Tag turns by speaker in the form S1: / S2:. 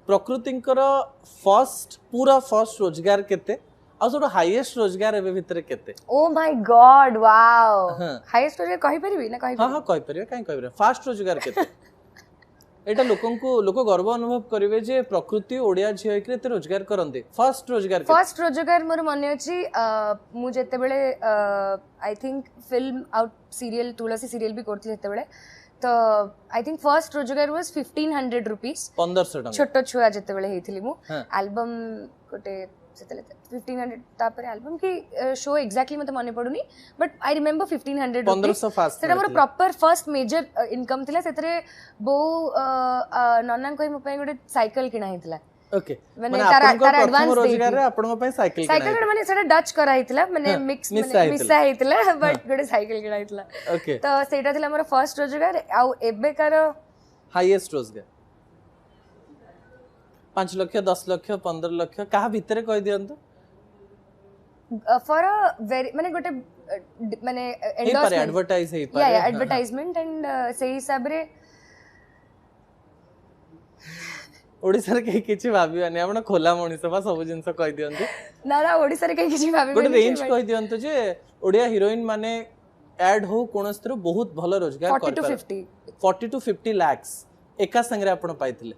S1: प्रकृतिंकर first पूरा first रोजगार केते आ सब हाईएस्ट रोजगार एबे भितर केते
S2: oh my God wow highest रोजगार कहि परिबी ना कहि
S1: हां हां कहि परिबे काई कहि फास्ट रोजगार केते एटा लोक गर्व अनुभव करिवे जे प्रकृति ओडिया झियो के एते रोजगार करंते फर्स्ट रोजगार मोर मने अछि मु जेते बेले I think film out serial Tulsi serial भी करथि जेते बेले तो आई थिंक फर्स्ट रोजगार वाज 1500 रुपीस 1500 टका छोटो छुआ जेते बेले हेथिली मु एल्बम कोटे सेतले 1500 तापर एल्बम की शो एग्जैक्टली मते मने पडुनी बट आई रिमेंबर 1500 1500 फास्ट सेटा मोर प्रॉपर फर्स्ट मेजर इनकम थिला सेतरे बो नन्ना कोइ म पय गोटे साइकिल किना हितला ओके माने तार एडवांस रोजगार रे आपन पय साइकिल माने सेटा डच करा हितला माने मिक्स मिसा हितला बट गोटे साइकिल किना हितला ओके तो सेटा थिला मोर फर्स्ट रोजगार आ एबे कार हाईएस्ट रोजगार 5 लाख 10 लाख 15 लाख कहा भितर कहि दियंतो फॉर अ वेरी माने गोटे माने एंडोर्समेंट एडवर्टाइज हे पारे या एडवर्टाइजमेंट एंड से हिसाब रे ओडिसा रे के किछि भाबिबानी आपण खोला मणिस बा सब जिंस कहि दियंतो ना ना ओडिसा रे के किछि भाबिबानी गोटे रेंज कहि दियंतो जे ओडिया हीरोइन माने ऐड हो कोनस्तर बहुत भलो रोजगार कर 40 to 50 लाख एका संगे आपण पाइथिले